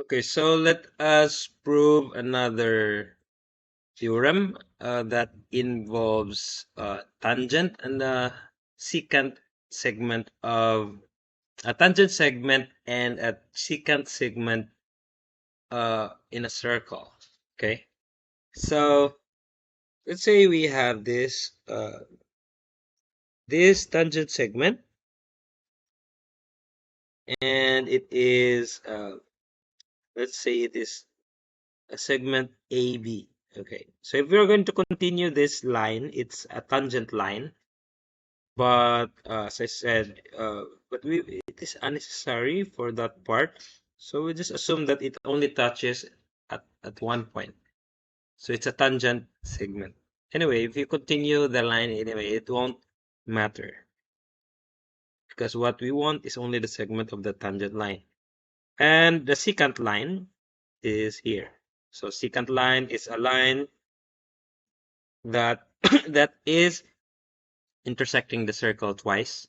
Okay, so let us prove another theorem that involves tangent and a secant segment of a tangent segment and a secant segment in a circle. Okay, so let's say we have this tangent segment, and it is let's say it is a segment AB. Okay, so if we're going to continue this line, it's a tangent line, but as I said, it is unnecessary for that part. So we just assume that it only touches at one point. So it's a tangent segment. Anyway, if you continue the line anyway, it won't matter because what we want is only the segment of the tangent line. And the secant line is here. So secant line is a line that that is intersecting the circle twice.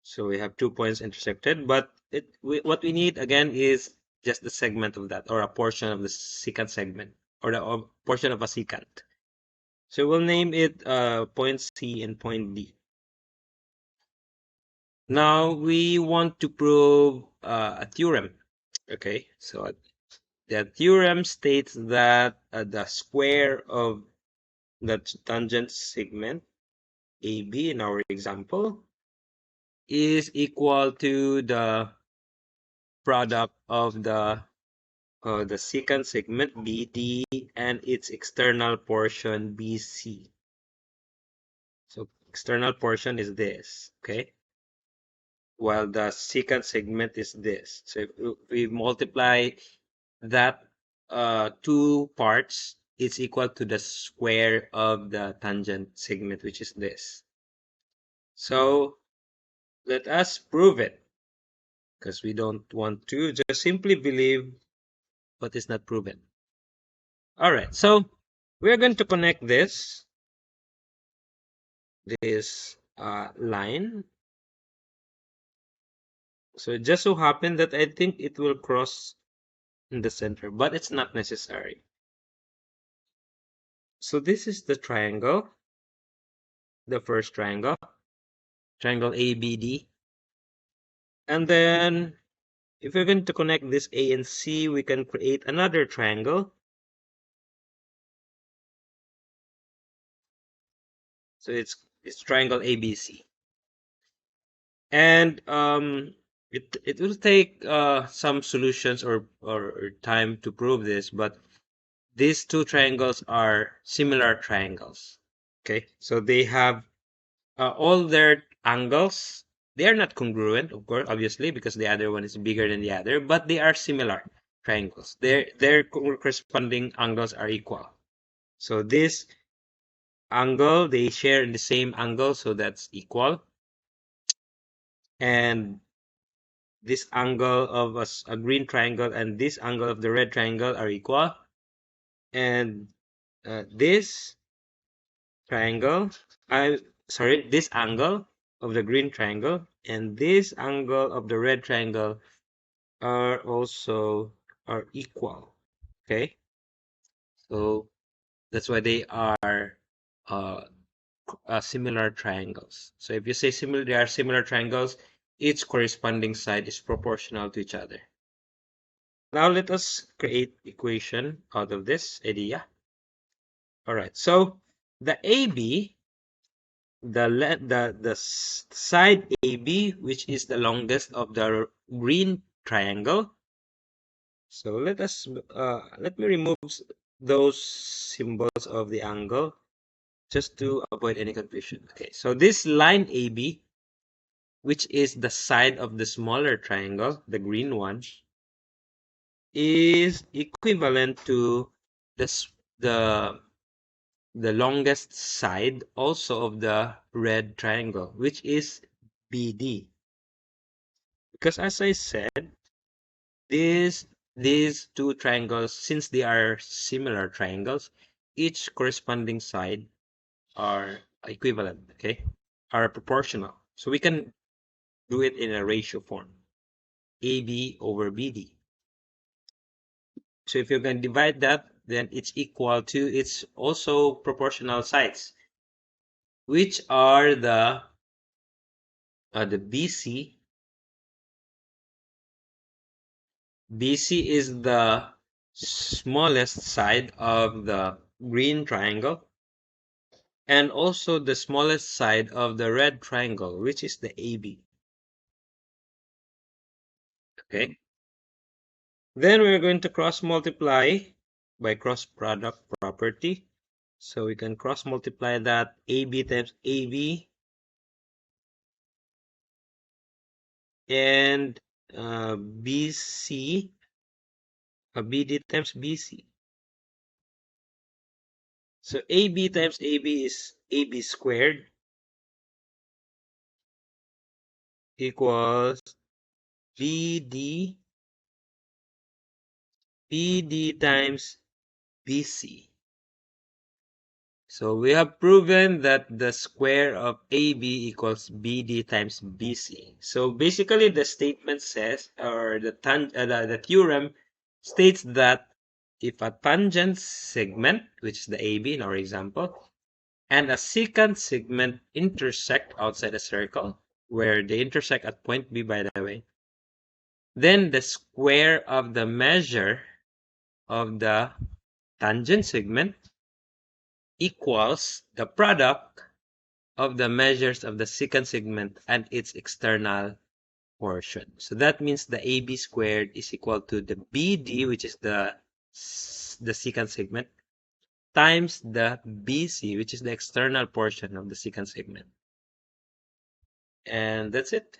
So we have 2 points intersected, but what we need again is just the segment of that, or a portion of the secant segment, or the portion of a secant. So we'll name it point C and point D. Now we want to prove a theorem. Okay, so the theorem states that the square of the tangent segment AB in our example is equal to the product of the secant segment BD and its external portion BC. So external portion is this, okay? While the secant segment is this. So if we multiply that two parts, it's equal to the square of the tangent segment, which is this. So let us prove it, because we don't want to just simply believe what is not proven. All right, so we're going to connect this line. So it just so happened that I think it will cross in the center, but it's not necessary. So this is the triangle, the first triangle ABD. And then if we're going to connect this A and C, we can create another triangle. So it's triangle ABC. And it will take some solutions or time to prove this, but these two triangles are similar triangles. Okay, so they have all their angles. They are not congruent, of course, obviously, because the other one is bigger than the other, but they are similar triangles. Their corresponding angles are equal. So this angle, they share in the same angle, so that's equal. And this angle of a green triangle and this angle of the red triangle are equal. And this triangle, this angle of the green triangle and this angle of the red triangle are equal. Okay, so that's why they are similar triangles. So if you say they are similar triangles, each corresponding side is proportional to each other. Now let us create equation out of this idea. All right, so the AB, the side AB, which is the longest of the green triangle. So let me remove those symbols of the angle just to avoid any confusion. Okay, so this line AB, which is the side of the smaller triangle, the green one, is equivalent to the longest side also of the red triangle, which is BD. Because as I said, these two triangles, since they are similar triangles, each corresponding side are equivalent, okay, are proportional. So we can do it in a ratio form, AB over BD. So if you're going to divide that, then it's equal to its also proportional sides, which are the BC. BC is the smallest side of the green triangle, and also the smallest side of the red triangle, which is the AB. Okay. Then we're going to cross multiply by cross product property. So we can cross multiply that AB times AB and BC, BD times BC. So AB times AB is AB squared equals BD times BC. So we have proven that the square of AB equals BD times BC. So basically the statement says, or the theorem states that if a tangent segment, which is the AB in our example, and a secant segment intersect outside a circle, where they intersect at point B, by the way, then the square of the measure of the tangent segment equals the product of the measures of the secant segment and its external portion. So that means the AB squared is equal to the BD, which is the secant segment, times the BC, which is the external portion of the secant segment. And that's it.